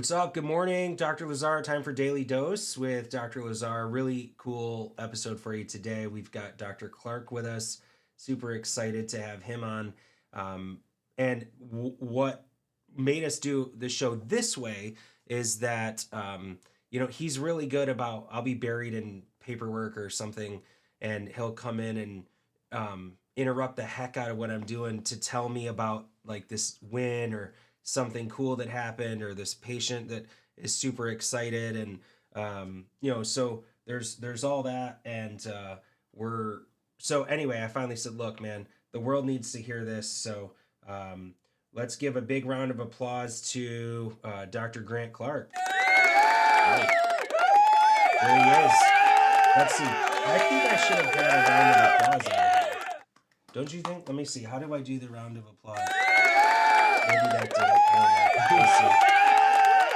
What's up? Good morning, Dr. Lazar. Time for Daily Dose with Dr. Lazar. Really cool episode for you today. We've got Dr. Clark with us. Super excited to have him on. And what made us do the show this way is that, he's really good about, I'll be buried in paperwork or something, and he'll come in and interrupt the heck out of what I'm doing to tell me about like this win or something cool that happened or this patient that is super excited. And so there's all that. And so anyway, I finally said, look, man, the world needs to hear this. So let's give a big round of applause to Dr. Grant Clark. Right. There he is. Let's see. I think I should have had a round of applause out of here. Don't you think? Let me see. How do I do the round of applause? Maybe that did it. I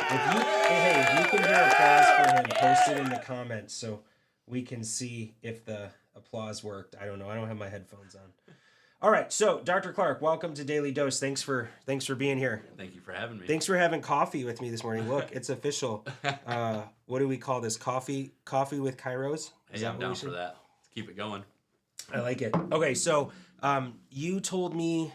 don't know. If you can hear applause for him, post it in the comments so we can see if the applause worked. I don't know. I don't have my headphones on. All right. So, Dr. Clark, welcome to Daily Dose. Thanks for being here. Thank you for having me. Thanks for having coffee with me this morning. Look, it's official. What do we call this? Coffee with Kairos? Hey, I'm down for that. Let's keep it going. I like it. Okay, so you told me.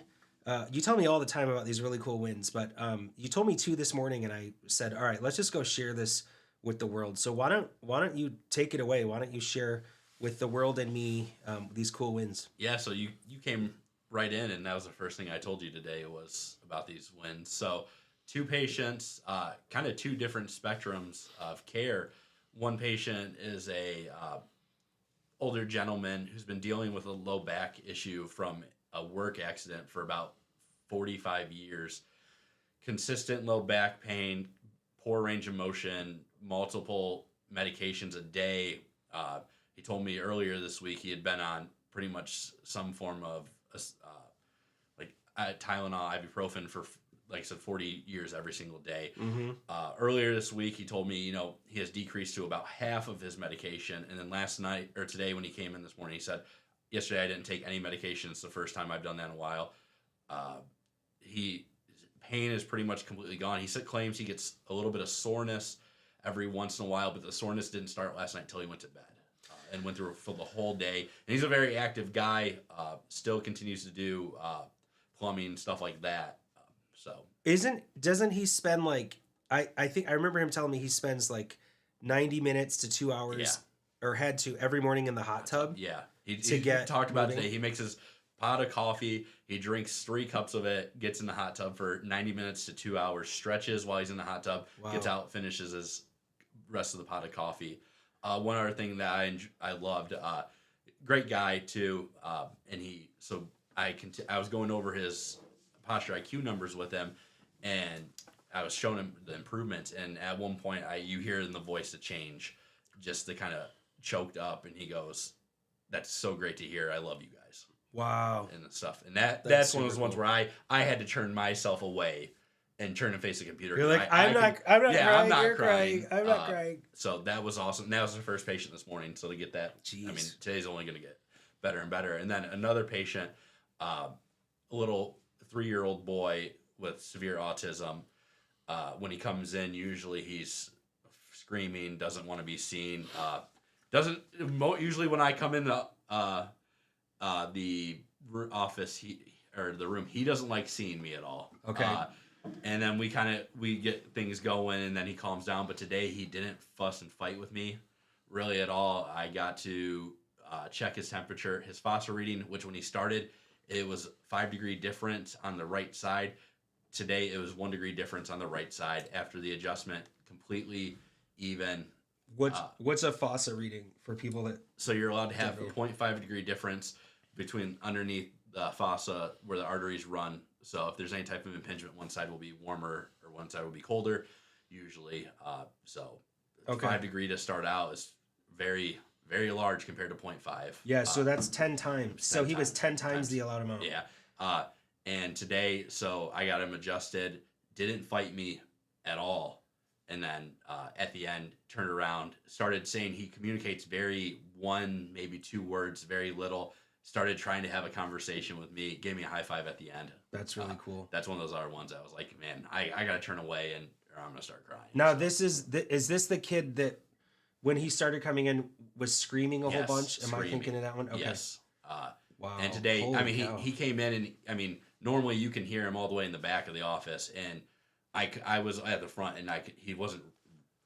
You tell me all the time about these really cool wins, but you told me two this morning, and I said, "All right, let's just go share this with the world." So why don't you take it away? Why don't you share with the world and me these cool wins? Yeah, so you came right in, and that was the first thing I told you today was about these wins. So two patients, kind of two different spectrums of care. One patient is a older gentleman who's been dealing with a low back issue from a work accident for about 45 years. Consistent low back pain, poor range of motion, multiple medications a day. He told me earlier this week he had been on pretty much some form of Tylenol, ibuprofen for, like I said, 40 years every single day. Mm-hmm. Earlier this week, he told me, he has decreased to about half of his medication. And then last night, or today when he came in this morning, he said, yesterday I didn't take any medication. It's the first time I've done that in a while. Pain is pretty much completely gone. He claims he gets a little bit of soreness every once in a while, but the soreness didn't start last night until he went to bed and went through for the whole day. And he's a very active guy, still continues to do plumbing, stuff like that. Doesn't he spend like, I think I remember him telling me he spends like 90 minutes to 2 hours or had to every morning in the hot tub. Yeah. He moving. talked about today. He makes his pot of coffee. He drinks 3 cups of it, gets in the hot tub for 90 minutes to 2 hours, stretches while he's in the hot tub, gets out, finishes his rest of the pot of coffee. One other thing that I loved, great guy too. I was going over his posture IQ numbers with him, and I was showing him the improvements. And at one point, you hear in the voice the change, just the kind of choked up, and he goes, "That's so great to hear. I love you guys." Wow. And the stuff. And that's one of those ones where I had to turn myself away and turn and face the computer. You're like, I'm not crying. I'm not You're crying. I'm not crying. So that was awesome. That was the first patient this morning. So to get that, Jeez. I mean, today's only going to get better and better. And then another patient, a little 3-year-old boy with severe autism. When he comes in, usually he's screaming, doesn't want to be seen. Usually when I come in the office, the room, he doesn't like seeing me at all. Okay. And then we get things going, and then he calms down. But today he didn't fuss and fight with me really at all. I got to check his temperature, his phosphor reading, which when he started, it was 5-degree difference on the right side. Today it was 1 degree difference on the right side. After the adjustment, completely even. What's a fossa reading for people that? So you're allowed to have a 0.5 degree difference between underneath the fossa where the arteries run. So if there's any type of impingement, one side will be warmer or one side will be colder, usually. 5 degree to start out is very, very large compared to 0.5. Yeah, so that's 10 times. So he was 10 times the allowed amount. Yeah. And today, so I got him adjusted, didn't fight me at all. And then at the end, turned around, started saying he communicates maybe 2 words, very little. Started trying to have a conversation with me, gave me a high five at the end. That's really cool. That's one of those other ones I was like, man, I got to turn away or I'm gonna start crying. Now, So, is this the kid that when he started coming in was screaming a whole yes, bunch? Am I screaming. thinking of that one? Okay. Yes. And Wow. today, I Holy mean, cow. he came in and I mean, normally you can hear him all the way in the back of the office, and I was at the front, and he wasn't.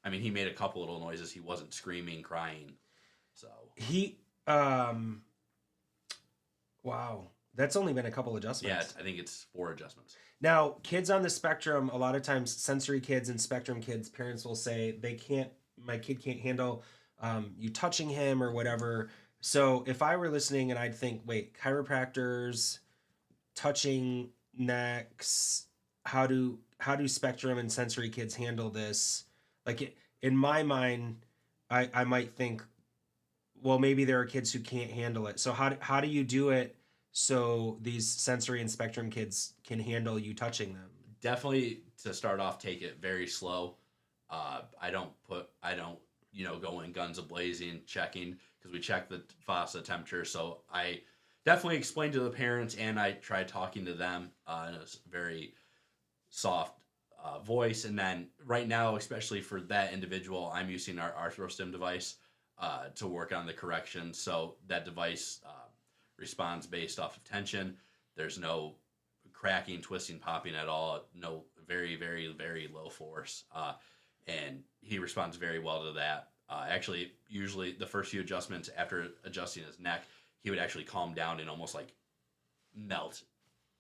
I mean, he made a couple little noises. He wasn't screaming, crying. So He wow. That's only been a couple yeah, adjustments. I think it's 4 adjustments. Now, kids on the spectrum, a lot of times sensory kids and spectrum kids, parents will say my kid can't handle you touching him or whatever. So if I were listening and I'd think, wait, chiropractors, touching necks, how do spectrum and sensory kids handle this? In my mind, I might think, well, maybe there are kids who can't handle it. So how do you do it so these sensory and spectrum kids can handle you touching them? Definitely to start off, take it very slow. I don't go in guns a blazing checking because we check the faucet temperature. So I definitely explained to the parents, and I tried talking to them in a very soft voice. And then right now, especially for that individual, I'm using our ArthroStim device to work on the correction. So that device responds based off of tension. There's no cracking, twisting, popping at all. No, very, very, very low force. And he responds very well to that. Actually, usually the first few adjustments after adjusting his neck, he would actually calm down and almost like melt.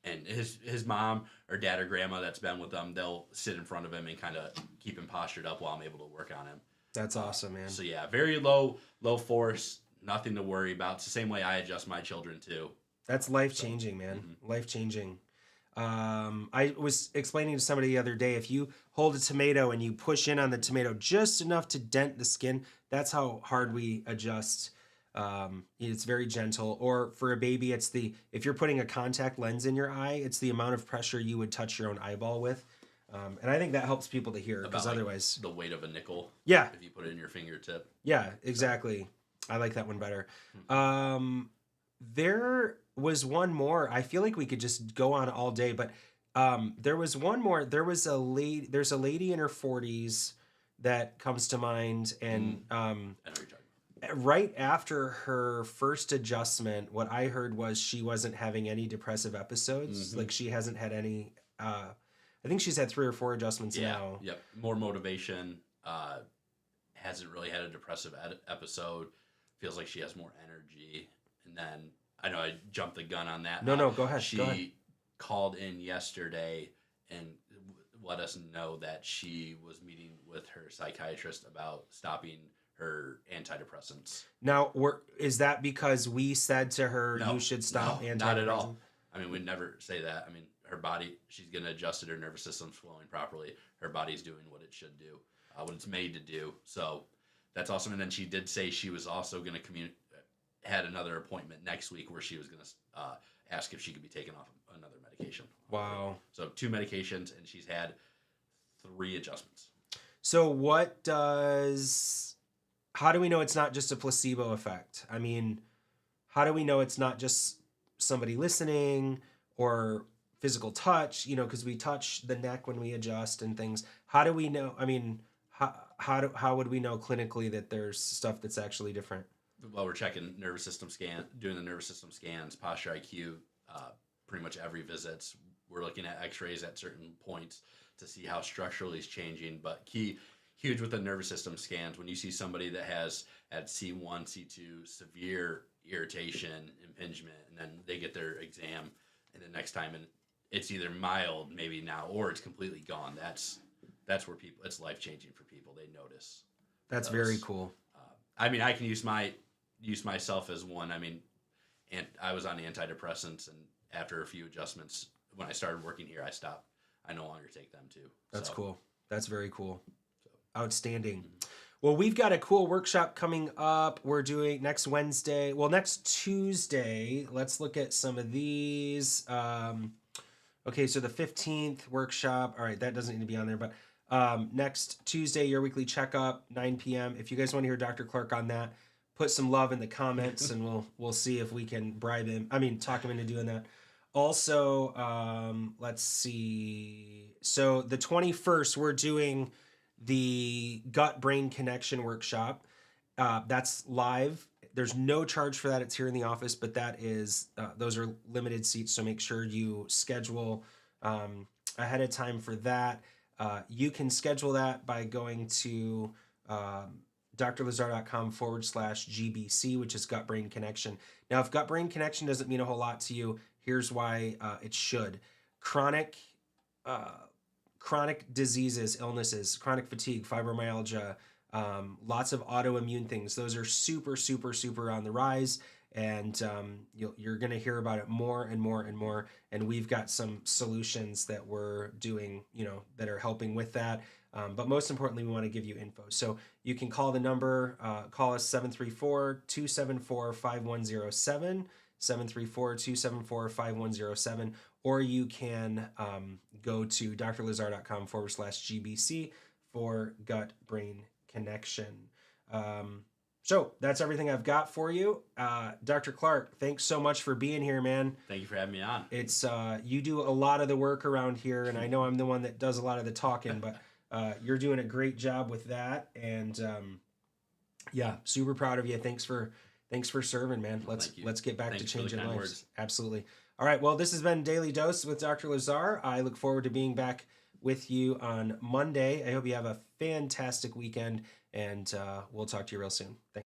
And his mom or dad or grandma that's been with him, they'll sit in front of him and kind of keep him postured up while I'm able to work on him. That's awesome, man. So yeah, very low force, nothing to worry about. It's the same way I adjust my children too. That's life changing, man. Mm-hmm. Life changing. I was explaining to somebody the other day, if you hold a tomato and you push in on the tomato just enough to dent the skin, that's how hard we adjust. It's very gentle. Or for a baby, if you're putting a contact lens in your eye, it's the amount of pressure you would touch your own eyeball with. And I think that helps people to hear, because otherwise, the weight of a nickel. Yeah. If you put it in your fingertip. Yeah, exactly. I like that one better. There was one more. I feel like we could just go on all day, but there was one more. There's a lady in her 40s that comes to mind, and I know you're talking about. right after her first adjustment, what I heard was she wasn't having any depressive episodes. Mm-hmm. Like, she hasn't had any. I think she's had 3 or 4 adjustments now. Yep. More motivation. Hasn't really had a depressive episode. Feels like she has more energy. And then I know I jumped the gun on that. No, go ahead. She called in yesterday and let us know that she was meeting with her psychiatrist about stopping her antidepressants. Now, is that because we said to her you should stop antidepressants? Not at all. I mean, we'd never say that. I mean, her body, she's going to adjust it. Her nervous system's flowing properly. Her body's doing what it should do, what it's made to do. So that's awesome. And then she did say she was also going to had another appointment next week where she was going to ask if she could be taken off another medication. Wow. So 2 medications, and she's had 3 adjustments. So how do we know it's not just a placebo effect? I mean, how do we know it's not just somebody listening or physical touch, because we touch the neck when we adjust and things. How do we know? I mean, how would we know clinically that there's stuff that's actually different? Well, we're checking nervous system doing the nervous system scans, posture IQ, pretty much every visit. We're looking at x-rays at certain points to see how structurally it's changing. But huge with the nervous system scans, when you see somebody that has at C1, C2, severe irritation, impingement, and then they get their exam, and the next time, and it's either mild, maybe now, or it's completely gone. That's where it's life changing for people. They notice. That's very cool. I mean, I can use myself as one. I mean, and I was on antidepressants, and after a few adjustments, when I started working here, I stopped. I no longer take them too. That's cool. That's very cool. Outstanding. Mm-hmm. Well, we've got a cool workshop coming up. We're doing next Tuesday. Let's look at some of these. Okay, so the 15th workshop. All right, that doesn't need to be on there, but next Tuesday, your weekly checkup, 9 p.m. If you guys want to hear Dr. Clark on that, put some love in the comments, and we'll see if we can talk him into doing that. Also, let's see. So the 21st, we're doing the gut brain connection workshop. That's live. There's no charge for that. It's here in the office, but that is those are limited seats. So make sure you schedule ahead of time for that. You can schedule that by going to drlazar.com/GBC, which is gut brain connection. Now, if gut brain connection doesn't mean a whole lot to you, here's why it should. Chronic chronic diseases, illnesses, chronic fatigue, fibromyalgia, lots of autoimmune things. Those are super, super, super on the rise. And you're going to hear about it more and more and more. And we've got some solutions that we're doing, that are helping with that. But most importantly, we want to give you info. So you can call the number, call us 734-274-5107, 734-274-5107, or you can go to drlazar.com/GBC for gut brain connection. So that's everything I've got for you. Dr. Clark, thanks so much for being here, man. Thank you for having me on. It's you do a lot of the work around here, and I know I'm the one that does a lot of the talking, but you're doing a great job with that. And yeah, super proud of you. Thanks for serving, man. Let's get back to changing lives. Words. Absolutely. All right. Well, this has been Daily Dose with Dr. Lazar. I look forward to being back with you on Monday. I hope you have a fantastic weekend, and we'll talk to you real soon. Thanks.